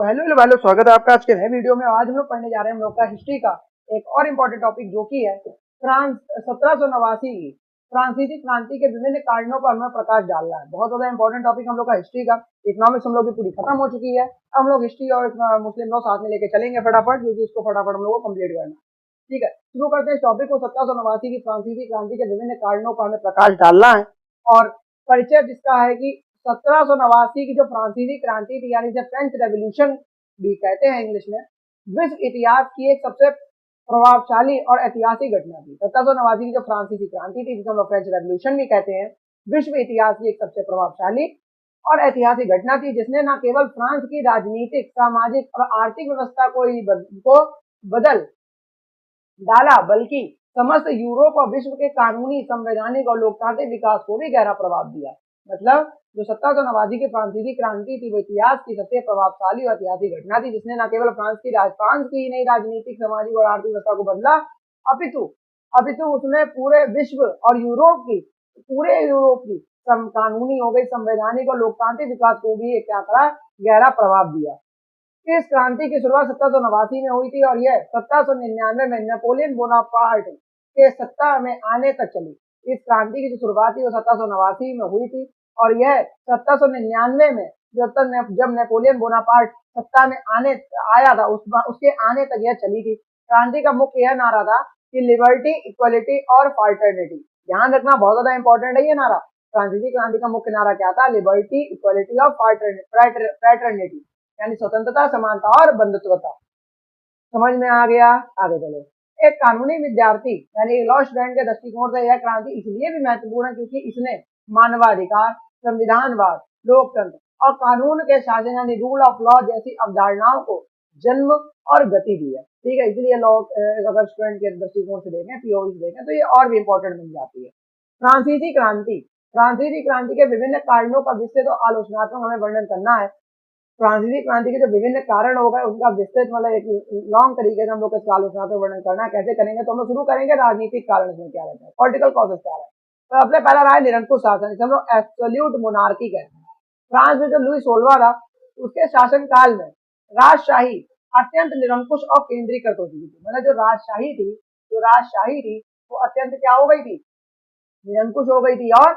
Hello hello hello, स्वागत है आपका आज के नए वीडियो में। आज हम लोग पढ़ने जा रहे हैं हम लोग का हिस्ट्री का एक और इम्पोर्टेंट टॉपिक, जो कि है फ्रांस 1789 की फ्रांसीसी क्रांति के विभिन्न कारणों पर हमें प्रकाश डालना है। बहुत ज्यादा इंपॉर्टेंट टॉपिक हम लोग का हिस्ट्री का। इकोनॉमिक्स हम लोग की पूरी खत्म हो चुकी है। अब हम लोग हिस्ट्री और मुस्लिम लॉ साथ में लेके चलेंगे फटाफट, क्योंकि उसको फटाफट हम लोग को कंप्लीट करना है। ठीक है, शुरू करते हैं इस टॉपिक को। 1789 की फ्रांसीसी क्रांति के विभिन्न कारणों पर हमें प्रकाश डालना है। और परिचय जिसका है कि 1789 की जो फ्रांसीसी क्रांति थी, यानी फ्रेंच रेवोल्यूशन भी कहते हैं इंग्लिश में, विश्व इतिहास की एक सबसे प्रभावशाली और ऐतिहासिक घटना थी। 1789 की जो फ्रांसीसी क्रांति थी, जिसे हम लोग फ्रेंच रेवोल्यूशन भी कहते हैं, विश्व इतिहास की एक सबसे प्रभावशाली और ऐतिहासिक घटना थी, जिसने न केवल फ्रांस की राजनीतिक, सामाजिक और आर्थिक व्यवस्था को बदल डाला, बल्कि समस्त यूरोप और विश्व के कानूनी, संवैधानिक और लोकतांत्रिक विकास को भी गहरा प्रभाव दिया। मतलब जो 1789 की फ्रांसीसी क्रांति थी, वो इतिहास की सबसे प्रभावशाली और ऐतिहासिक घटना थी, जिसने न केवल फ्रांस की नई राजनीतिक, सामाजिक और आर्थिक व्यवस्था को बदला, अपितु अपितु उसने पूरे विश्व और पूरे यूरोप की कानूनी हो गई, संवैधानिक और लोकतांत्रिक विकास को भी क्या करा, गहरा प्रभाव दिया। इस क्रांति की शुरुआत 1789 में हुई थी, और यह 1799 में नेपोलियन बोनापार्ट के सत्ता में आने तक चली। इस क्रांति की जो शुरुआत थी वो 1789 में हुई थी, और यह 1799 में जब नेपोलियन बोनापार्ट सत्ता में आया था, उसके आने तक यह चली थी। क्रांति का मुख्य यह नारा था कि लिबर्टी, इक्वलिटी और फ्राटर्निटी। ध्यान रखना, बहुत ज्यादा इंपॉर्टेंट है ये नारा। फ्रांसीसी क्रांति का मुख्य नारा क्या था? लिबर्टी, इक्वलिटी और फ्राटर्निटी, यानी स्वतंत्रता, समानता और बंधुत्वता। समझ में आ गया? आगे चलो। एक कानूनी विद्यार्थी यानी लॉ स्टूडेंट के दृष्टिकोण से यह क्रांति इसलिए भी महत्वपूर्ण है क्योंकि इसने मानवाधिकार, संविधानवाद, लोकतंत्र और कानून के शासन यानी रूल ऑफ लॉ जैसी अवधारणाओं को जन्म और गति दी है। ठीक है, इसलिए लॉ अगर स्टूडेंट के दृष्टिकोण से देखें, पीओवी से देखें, तो ये और भी इंपॉर्टेंट बन जाती है। फ्रांसीसी क्रांति के विभिन्न कारणों का विस्तृत और आलोचनात्मक हमें वर्णन करना है। फ्रांसीसी क्रांति के जो विभिन्न कारण हो गए, उनका विस्तृत मतलब एक लॉन्ग तरीके से हम लोग इसका आलोचनात्मक वर्णन करना है। कैसे करेंगे? तो हम लोग शुरू करेंगे राजनीतिक कारण इसमें क्या रहता है, पॉलिटिकल कॉजेस क्या रहता है। तो सबसे पहला रहा है निरंकुश शासन, जिसे हम लोग एब्सोल्यूट मोनार्की कहते हैं। फ्रांस में जो लुई 16वां था, उसके शासन काल में राजशाही अत्यंत निरंकुश और केंद्रीकृत हो चुकी थी। मतलब जो राजशाही थी वो अत्यंत क्या हो गई थी? निरंकुश हो गई थी और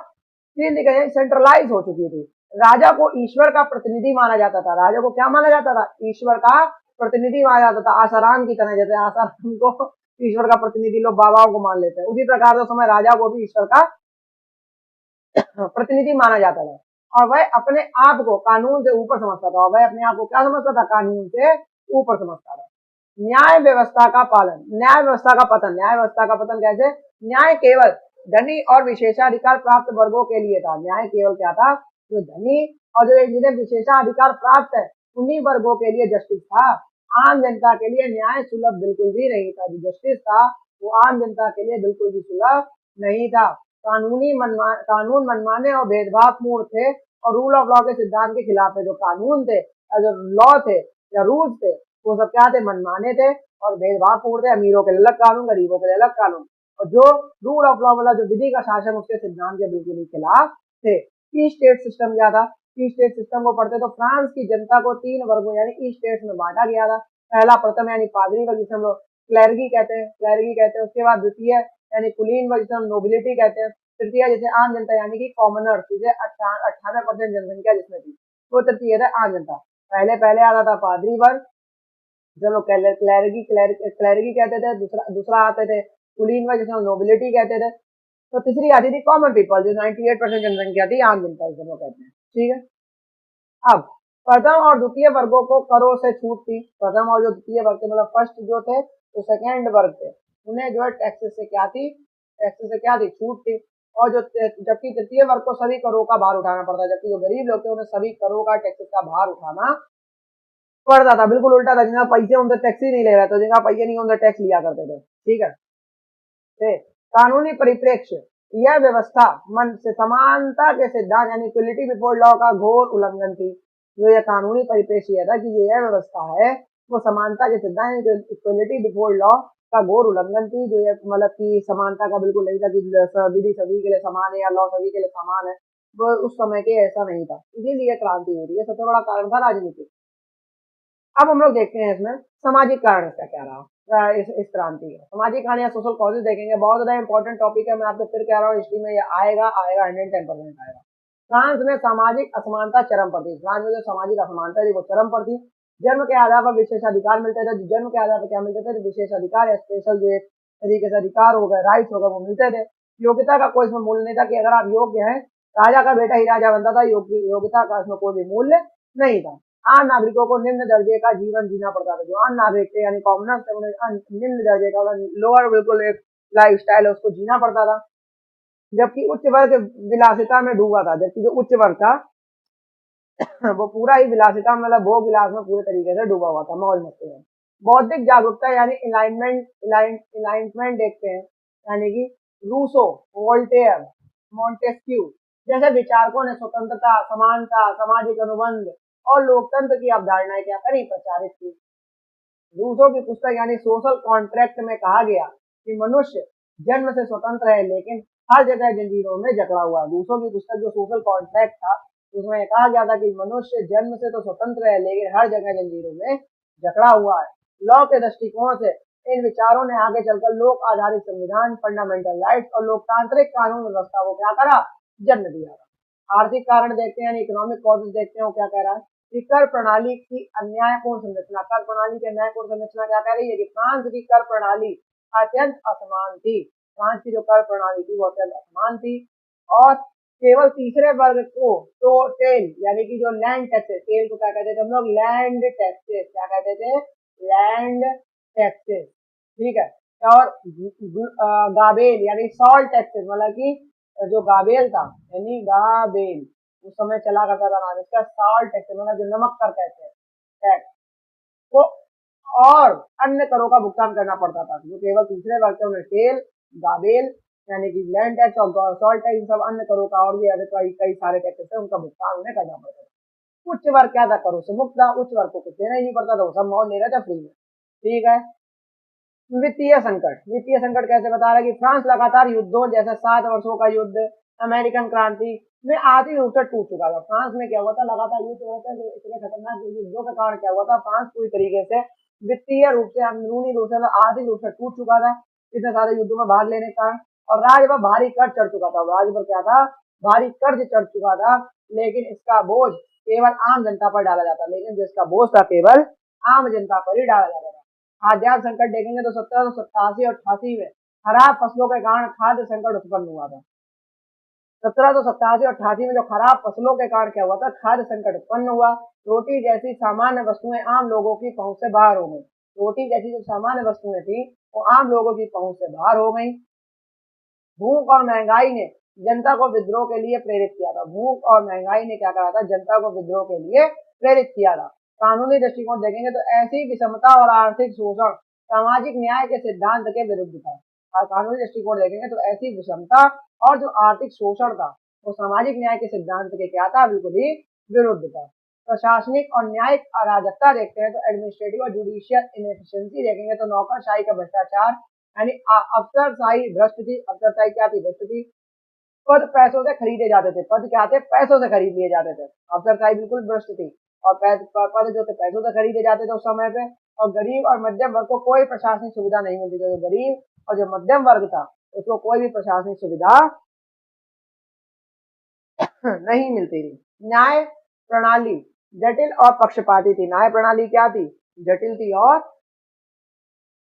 सेंट्रलाइज हो चुकी थी। राजा को ईश्वर का प्रतिनिधि माना जाता था। राजा को क्या माना जाता था? ईश्वर का प्रतिनिधि माना जाता था। आसाराम की तरह, जैसे आसाराम को ईश्वर का प्रतिनिधि लोग बाबाओं को मान लेते हैं, उसी प्रकार से समय राजा को भी ईश्वर का प्रतिनिधि माना जाता था। और वह अपने आप को कानून से ऊपर समझता था। और वह अपने आप को क्या समझता था? कानून से ऊपर समझता था। न्याय व्यवस्था का पालन, न्याय व्यवस्था का पतन। न्याय व्यवस्था का पतन कैसे? न्याय केवल धनी और विशेषाधिकार प्राप्त वर्गों के लिए था। न्याय केवल क्या था? जो धनी और जो जिन्हें विशेषाधिकार प्राप्त है, उन्हीं वर्गों के लिए जस्टिस था। आम जनता के लिए न्याय सुलभ बिल्कुल भी नहीं था। जो जस्टिस था वो आम जनता के लिए बिल्कुल भी सुलभ नहीं था। कानून मनमाने और भेदभावपूर्ण थे, और रूल ऑफ लॉ के सिद्धांत के खिलाफ थे। जो कानून थे या जो लॉ थे या रूल्स थे, वो सब क्या थे? मनमाने थे और भेदभावपूर्ण थे। अमीरों के लिए अलग कानून, गरीबों के लिए अलग कानून। और जो रूल ऑफ लॉ वाला जो विधि का शासन, उसके सिद्धांत के बिल्कुल ही खिलाफ थे। ई स्टेट सिस्टम क्या था? ई स्टेट सिस्टम को पढ़ते तो फ्रांस की जनता को 3 वर्गों यानी ई स्टेट्स में बांटा गया था। पहला प्रथम यानी पादरी वर्ग, जिसे हम लोग क्लैरिगी कहते हैं। उसके बाद द्वितीय यानी कुलीन वर्ग, जिसे हम नोबिलिटी कहते हैं। तृतीय जैसे आम जनता यानी कि कॉमनर्स, जिसे 98% जनसंख्या जिसमें थी, वो तृतीय था आम जनता। पहले आता था पादरी वर्ग, जो लोग क्लैरिगी कहते थे। दूसरा आते थे कुलीन वर्ग, जिसे नोबिलिटी कहते थे। तो तीसरी आती थी कॉमन पीपल, जो 98% जनसंख्या थी, आम जनता जिसे लोग कहते हैं। ठीक है, अब प्रथम और द्वितीय वर्गों को करों से छूट थी। प्रथम और जो द्वितीय वर्ग थे, मतलब फर्स्ट जो थे, जो सेकेंड वर्ग थे, उन्हें जो है टैक्सेस से क्या थी? छूट थी। और जो जबकि तृतीय वर्ग को सभी करों का भार उठाना पड़ता, जबकि जो गरीब लोग थे उन्हें सभी करों का, टैक्सेस का भार उठाना पड़ता था। बिल्कुल उल्टा था, जिनका पैसे उनसे टैक्स ही नहीं ले रहे थे, जिनका पैसे नहीं उनसे टैक्स लिया करते थे। ठीक है, कानूनी परिप्रेक्ष्य, यह व्यवस्था मन से समानता के सिद्धांत यानी इक्वलिटी बिफोर लॉ का घोर उल्लंघन थी। जो यह कानूनी परिप्रेक्ष्य था कि यह व्यवस्था है वो समानता के सिद्धांत इक्वलिटी बिफोर लॉ का घोर उल्लंघन थी। जो ये मतलब कि समानता का बिल्कुल नहीं था कि विधि सभी के लिए समान है या लॉ सभी के लिए समान है, वो उस समय के ऐसा नहीं था। इसीलिए क्रांति हुई थी। ये सबसे बड़ा कारण था राजनीति। अब हम लोग देखते हैं इसमें सामाजिक कारण इसका क्या रहा, इस क्रांति का सामाजिक कारण या सोशल कॉजेज देखेंगे। बहुत ज्यादा इंपॉर्टेंट टॉपिक है, मैं आपको फिर कह रहा हूँ, हिस्ट्री में ये आएगा आएगा 110% आएगा। फ्रांस में सामाजिक असमानता चरम पर थी। फ्रांस में जो सामाजिक असमानता थी वो चरम पर थी। जन्म के आधार पर विशेषाधिकार मिलते थे। जन्म के आधार पर क्या मिलते थे? विशेष अधिकार या स्पेशल जो एक तरीके से अधिकार हो गए, राइट्स हो गए, वो मिलते थे। योग्यता का कोई इसमें मूल्य नहीं था कि अगर आप योग्य हैं, राजा का बेटा ही राजा बनता था, योग्यता का इसमें कोई भी मूल्य नहीं था। आम नागरिकों को निम्न दर्जे का जीवन जीना पड़ता था। जो आम नागरिक थे यानी कॉमनर्स थे, उन्हें निम्न दर्जे का लोअर बिल्कुल एक लाइफ स्टाइल है उसको जीना पड़ता था। जबकि उच्च वर्ग विलासिता में डूबा था। जबकि जो उच्च वर्ग था वो पूरा ही विलासिता मतलब भोग विलास में पूरे तरीके से डूबा हुआ था, मौज मस्ती में। बौद्धिक जागरूकता यानी इलाइनमेंट देखते हैं, यानी कि रूसो, वोल्टेयर, मॉन्टेस्क्यू जैसे विचारकों ने स्वतंत्रता, समानता, सामाजिक अनुबंध और लोकतंत्र की अवधारणाएं क्या करी? प्रचारित की। रूसो की पुस्तक यानी सोशल कॉन्ट्रैक्ट में कहा गया कि मनुष्य जन्म से स्वतंत्र है लेकिन हर जगह जंजीरों में जकड़ा हुआ है। रूसो की पुस्तक जो सोशल कॉन्ट्रैक्ट था उसमें कहा गया था कि मनुष्य जन्म से तो स्वतंत्र है लेकिन हर जगह जंजीरों में जकड़ा हुआ है। लॉ के दृष्टिकोण से इन विचारों ने आगे चलकर लोक आधारित संविधान, फंडामेंटल राइट्स और लोकतांत्रिक कानून व्यवस्था को क्या करा? जन्म दिया। आर्थिक कारण देखते हैं, इकोनॉमिक कॉजेज देखते हैं, वो क्या कह रहा है कि कर प्रणाली की अन्यायपूर्ण संरचना। कर प्रणाली की अन्यायपूर्ण संरचना क्या कह रही है कि फ्रांस की कर प्रणाली अत्यंत असमान थी। फ्रांस की जो कर प्रणाली थी वो अत्यंत असमान थी और केवल तीसरे वर्ग को तो टेल यानी कि जो लैंड टैक्सेस, टेल को क्या कहते थे हम लोग? Land taxes. क्या कहते थे? Land taxes. ठीक है। और गाबेल यानी सॉल्ट टैक्सेस, मतलब कि जो गाबेल था यानी गाबेल उस समय चला करता था नाम इसका, सॉल्ट टैक्स मतलब जो नमक कर कहते हैं टैक्स को, और अन्य करों का भुगतान करना पड़ता था। जो केवल तीसरे वर्ग के उन्हें टेल, गाबेल यानी कि लैंड टैक्स और सॉल्ट टैक्स, सब अन्य करों का और भी कई सारे टैक्सेस है उनका भुगतान उन्हें करना पड़ता था। उच्च वर्ग क्या था? करों से मुक्त था। उच्च वर्ग को कुछ देना ही नहीं पड़ता था, वो सब मौज ले रहा था फ्री में। ठीक है। वित्तीय संकट। वित्तीय संकट कैसे बता रहा है कि फ्रांस लगातार युद्धों जैसे 7 वर्षों का युद्ध, अमेरिकन क्रांति में आर्थिक रूप से टूट चुका था। फ्रांस में क्या हुआ था? लगातार युद्ध हो रहा था, जो इतने खतरनाक युद्धों के कारण क्या हुआ था? फ्रांस पूरी तरीके से वित्तीय रूप से, अंदरूनी रूप से, आर्थिक रूप से टूट चुका था इतने सारे युद्धों में भाग लेने के कारण। और राज्य पर भारी कर्ज चढ़ चुका था। राज्य पर क्या था? भारी कर्ज चढ़ चुका था, लेकिन इसका बोझ केवल आम जनता पर डाला जाता, लेकिन जिसका बोझ था केवल आम जनता पर ही डाला जाता था। खाद्यान्न संकट देखेंगे तो 1787 और 88 में खराब फसलों के कारण खाद्य संकट उत्पन्न हुआ था। 1787 और 88 में जो खराब फसलों के कारण क्या हुआ था? खाद्य संकट उत्पन्न हुआ। रोटी जैसी सामान्य वस्तुएं आम लोगों की पहुंच से बाहर हो गई। रोटी जैसी जो सामान्य वस्तुएं थी वो आम लोगों की पहुंच से बाहर हो गई। भूख और महंगाई ने जनता को विद्रोह के लिए प्रेरित किया था। भूख और महंगाई ने क्या करा था? जनता को विद्रोह के लिए प्रेरित किया था। कानूनी दृष्टिकोण देखेंगे तो ऐसी विषमता और आर्थिक शोषण सामाजिक न्याय के सिद्धांत के विरुद्ध था। और कानूनी दृष्टिकोण देखेंगे तो ऐसी विषमता और जो आर्थिक शोषण था वो सामाजिक न्याय के सिद्धांत के क्या था? बिल्कुल ही विरुद्ध था। प्रशासनिक और न्यायिक अराजकता देखते हैं तो एडमिनिस्ट्रेटिव और जुडिशियल इनएफिशिएंसी देखेंगे तो नौकरशाही का भ्रष्टाचार यानी अफसरशाही भ्रष्ट थी। अफसरशाही क्या थी? भ्रष्ट थी। पद पैसों से खरीदे जाते थे। पद क्या थे? पैसों से खरीद लिए जाते थे। अफसरशाही बिल्कुल भ्रष्ट थी और पद जो थे पैसों से खरीदे जाते थे उस समय पे। और गरीब और मध्यम वर्ग को कोई प्रशासनिक सुविधा नहीं मिलती थी। जो गरीब और जो मध्यम वर्ग था उसको कोई भी प्रशासनिक सुविधा नहीं मिलती थी। न्याय प्रणाली जटिल और पक्षपाती थी। न्याय प्रणाली क्या थी? जटिल थी और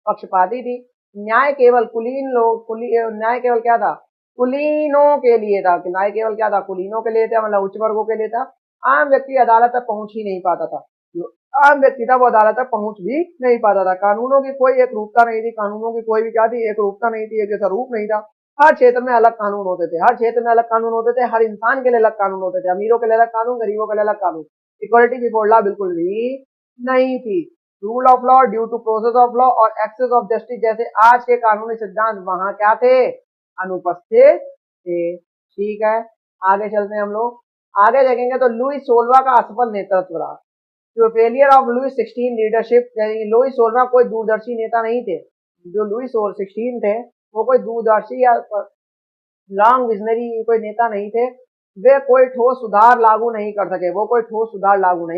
पक्षपाती थी। न्याय केवल न्याय केवल क्या था? कुलीनों के लिए था। न्याय केवल क्या था? कुलीनों के लिए था, मतलब उच्च वर्गों के लिए था। आम व्यक्ति अदालत तक पहुंच ही नहीं पाता था। जो आम व्यक्ति था वो अदालत तक पहुंच भी नहीं पाता था। कानूनों की कोई एक रूपता नहीं थी। कानूनों की कोई भी क्या थी? एक रूपता नहीं थी, एक जैसा रूप नहीं था। हर क्षेत्र में अलग कानून होते थे। हर क्षेत्र में अलग कानून होते थे। हर इंसान के लिए अलग कानून होते थे। अमीरों के लिए अलग कानून, गरीबों के लिए अलग कानून। इक्वलिटी बिफोर लॉ बिल्कुल भी नहीं थी। Rule of law, due to process of law और एक्सेस ऑफ जस्टिस जैसे आज के कानूनी सिद्धांत वहां क्या थे? अनुपस्थित थे। ठीक है। आगे चलते हैं हम लोग। आगे देखेंगे तो लुई 16वां का असफल नेतृत्व रहा। जो फेलियर ऑफ लुई 16 लीडरशिप, यानी लुई 16वां कोई दूरदर्शी नेता नहीं थे। जो लुई 16 थे वो कोई दूरदर्शी या लॉन्ग विजनरी कोई नेता नहीं थे। वे कोई ठोस सुधार लागू नहीं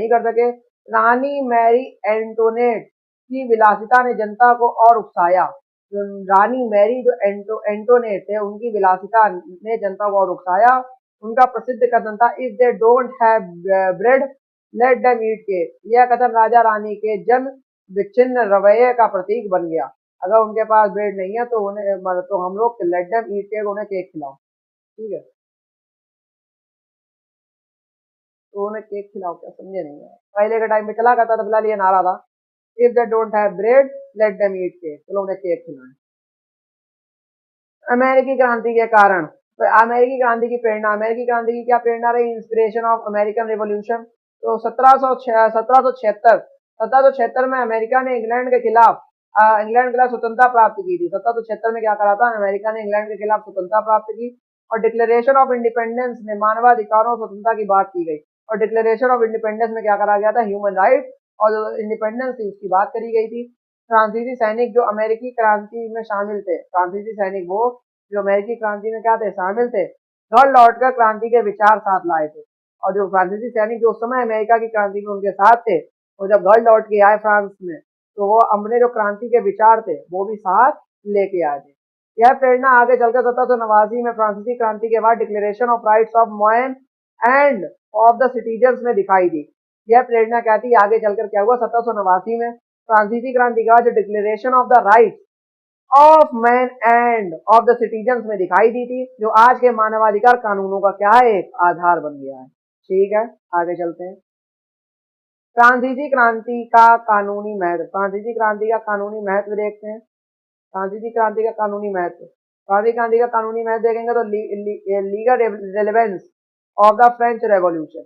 कर सके। रानी मैरी एंटोनेट की विलासिता ने जनता को और उकसाया। जो रानी मैरी जो एंटोनेट थे उनकी विलासिता ने जनता को और उकसाया। उनका प्रसिद्ध कथन था, if they don't have bread let them eat cake. यह कथन राजा रानी के जन विच्छिन्न रवैये का प्रतीक बन गया। अगर उनके पास ब्रेड नहीं है तो उन्हें तो हम लोग लेट देम ईट केक, उन्हें केक खिलाओ। ठीक है, तो उन्हें केक खिलाओ, क्या समझे नहीं है। पहले के टाइम में चला करता था, फिलहाल ये नारा था, if they don't have bread let them eat cake, चलो उन्हें केक खिलाएं। अमेरिकी क्रांति के कारण, तो अमेरिकी क्रांति की प्रेरणा, अमेरिकी क्रांति की क्या प्रेरणा रही, इंस्पिरेशन ऑफ अमेरिकन रिवॉल्यूशन। तो 1776 में अमेरिका ने इंग्लैंड के खिलाफ स्वतंत्रता प्राप्त की थी। 1776 में क्या करा था, अमेरिका ने इंग्लैंड के खिलाफ स्वतंत्रता प्राप्त की। और डिक्लेरेशन ऑफ इंडिपेंडेंस में मानवाधिकारों और स्वतंत्रता की बात की गई। और डिक्लेरेशन ऑफ इंडिपेंडेंस में क्या करा गया था, ह्यूमन राइट और जो इंडिपेंडेंस थी उसकी बात करी गई थी। फ्रांसीसी सैनिक जो अमेरिकी क्रांति में शामिल थे, फ्रांसीसी सैनिक वो जो अमेरिकी क्रांति में क्या थे, शामिल थे, घर लौटकर क्रांति के विचार साथ लाए थे। और जो फ्रांसीसी सैनिक जो उस समय अमेरिका की क्रांति में उनके साथ थे, वो जब घर लौट के आए फ्रांस में, तो वो अपने जो क्रांति के विचार थे वो भी साथ लेके आए थे। यह प्रेरणा आगे चलकर 1789 में फ्रांसीसी क्रांति के बाद declaration of rights of man end of the citizens में दिखाई दी। यह प्रेरणा क्या थी, आगे चलकर क्या हुआ, 1789 में फ्रांसीसी क्रांति के बाद जो declaration of the rights of man end of the citizens में दिखाई दी थी, जो आज के मानवाधिकार कानूनों का क्या है, एक आधार बन गया है। ठीक है, आगे चलते हैं। फ्रांसीसी क्रांति का कानूनी महत्व, फ्रांसीसी क्रांति का कानूनी महत्व देखते हैं। फ्रांसीसी क्रांति का कानूनी महत्व, फ्रांसीसी क्रांति का कानूनी महत्व देखेंगे तो legal relevance of the French revolution,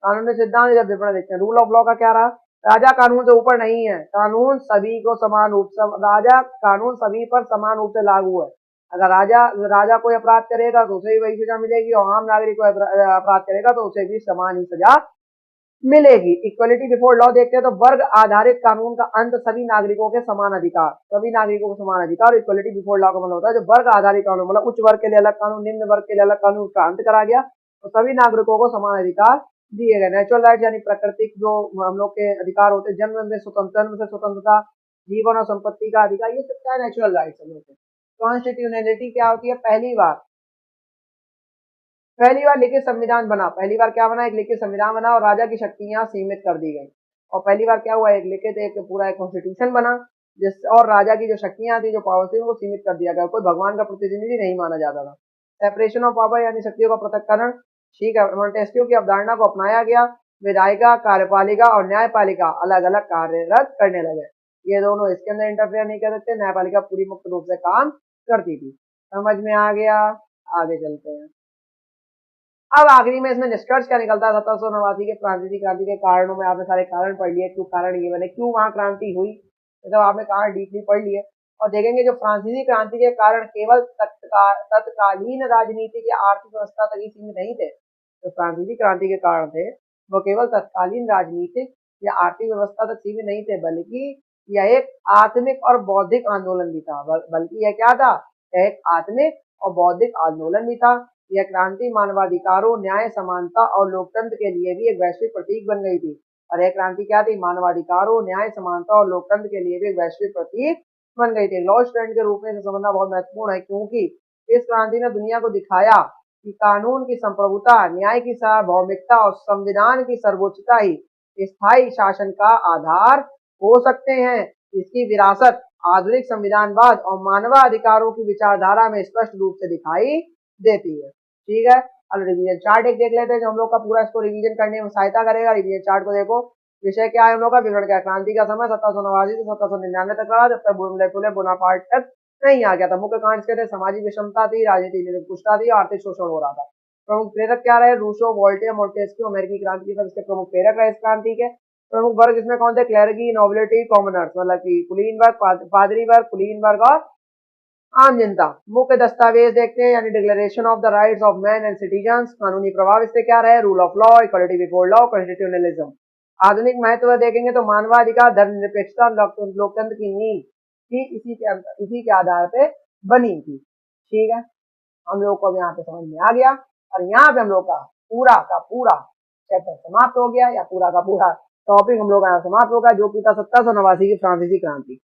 कानूनी सिद्धांत जब विवरण देखते हैं। रूल ऑफ लॉ का क्या रहा, राजा कानून से ऊपर नहीं है, कानून सभी को समान रूप से, राजा कानून सभी पर समान रूप से लागू है। अगर राजा कोई अपराध करेगा तो उसे भी वही सजा मिलेगी, और आम नागरिक को अपराध करेगा तो उसे भी समान ही सजा मिलेगी। इक्वलिटी बिफोर लॉ देखते हैं तो वर्ग आधारित कानून का अंत, सभी नागरिकों के समान अधिकार, सभी नागरिकों को समान अधिकार। इक्वलिटी बिफोर लॉ का मतलब होता है जो वर्ग आधारित कानून, मतलब उच्च वर्ग के लिए अलग कानून, निम्न वर्ग के लिए अलग कानून, उसका अंत करा गया, तो सभी नागरिकों को समान अधिकार दिए गए। नेचुरल राइट यानी प्राकृतिक जो हम लोग के अधिकार होते हैं, जन्म से स्वतंत्रता, जीवन और संपत्ति का अधिकार, ये सब क्या है, नेचुरल राइट्स हम लोग के। कॉन्स्टिट्यूशनलिटी क्या होती है, पहली बार लिखित संविधान बना, पहली बार क्या बना, एक लिखित संविधान बना और राजा की शक्तियां सीमित कर दी गई। और पहली बार क्या हुआ, एक लिखित एक पूरा एक कॉन्स्टिट्यूशन बना, जिस और राजा की जो शक्तियां थी, जो पावर थी, उनको सीमित कर दिया गया, कोई भगवान का प्रतिनिधि नहीं माना जाता था। सेपरेशन ऑफ पावर यानी शक्तियों का पृथक्करण। ठीक है, मॉन्टेस्क्यू की अवधारणा को अपनाया गया, विधायिका, कार्यपालिका और न्यायपालिका अलग अलग कार्यरत करने लगे। ये दोनों इसके अंदर इंटरफेयर नहीं कर सकते, न्यायपालिका पूरी मुक्त रूप से काम करती थी। समझ में आ गया, आगे चलते हैं। अब आखिरी में इसमें निष्कर्ष क्या निकलता है, 1789 के फ्रांसीसी क्रांति के कारणों में आपने सारे कारण पढ़ लिए, क्यों कारण ये बने, क्यों वहां क्रांति हुई, मतलब आपने कारण डीपली पढ़ लिए। और देखेंगे जो फ्रांसीसी क्रांति के कारण केवल तत्कालीन राजनीतिक या आर्थिक व्यवस्था तक ही सीमित नहीं थे। जो फ्रांसीसी क्रांति के कारण थे वो केवल तत्कालीन राजनीतिक या आर्थिक व्यवस्था तक सीमित नहीं थे, बल्कि यह एक आत्मिक और बौद्धिक आंदोलन भी था। बल्कि यह क्या था, यह एक आत्मिक और बौद्धिक आंदोलन भी था। यह क्रांति मानवाधिकारों, न्याय, समानता और लोकतंत्र के लिए भी एक वैश्विक प्रतीक बन गई थी। और यह क्रांति क्या थी, मानवाधिकारों, न्याय, समानता और लोकतंत्र के लिए भी एक वैश्विक प्रतीक बन गई थी। लॉ स्टूडेंट के रूप में इसे समझना बहुत महत्वपूर्ण है, क्योंकि इस क्रांति ने दुनिया को दिखाया कि कानून की संप्रभुता, न्याय की सार्वभौमिकता और संविधान की सर्वोच्चता ही स्थायी शासन का आधार हो सकते हैं। इसकी विरासत आधुनिक संविधानवाद और मानवाधिकारों की विचारधारा में स्पष्ट रूप से दिखाई देती है। ठीक है, अब रिवीजन चार्ट एक देख लेते हैं जो हम लोग का पूरा इसको रिवीजन करने में सहायता करेगा। रिवीजन चार्ट को देखो, विषय क्या है हम लोग का, विवरण क्या है, क्रांति का समय 1789 से 1799 तक रहा, जब तक फुले बोनापार्ट तक नहीं आ गया था। मुख्य कारण इसके थे सामाजिक विषमता थी, राजनीतिक निरंकुशता थी, आर्थिक शोषण हो रहा था। प्रमुख प्रेरक क्या रहे, रूसो, वोल्टेयर, मोंटेस्क्यू, अमेरिकी क्रांति के इसके प्रमुख प्रेरक रहे। इस क्रांति के प्रमुख वर्ग इसमें कौन थे, क्लर्की, नोबिलिटी, कॉमनर्स, मतलब की कुलीन वर्ग, पादरी वर्ग, कुलीन वर्ग और आम जनता। मुख्य दस्तावेज देखते हैं, यानी declaration of the rights of man and citizens. कानूनी प्रभाव इससे क्या रहे, rule of law, equality before law, constitutionalism. आधुनिक महत्व देखेंगे तो मानवाधिकार, धर्मनिरपेक्षता, लोकतंत्र की नींव की इसी के आधार पे बनी थी। ठीक है, हम लोग को अब यहाँ पे समझ में आ गया और यहाँ पे हम लोग का पूरा चैप्टर समाप्त हो गया, या पूरा का पूरा टॉपिक हम लोग का यहाँ समाप्त होगा, जो कि था 1789 की फ्रांसीसी क्रांति।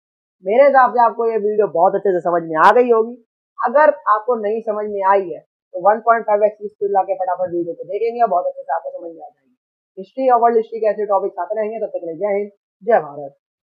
मेरे हिसाब से आपको ये वीडियो बहुत अच्छे से समझ में आ गई होगी। अगर आपको नहीं समझ में आई है तो 1.5x की स्पीड लाके फटाफट वीडियो को देखेंगे और बहुत अच्छे से आपको समझ में आ जाएगी। हिस्ट्री और वर्ल्ड हिस्ट्री के ऐसे टॉपिक आते रहेंगे। तब तक के लिए जय हिंद, जय भारत।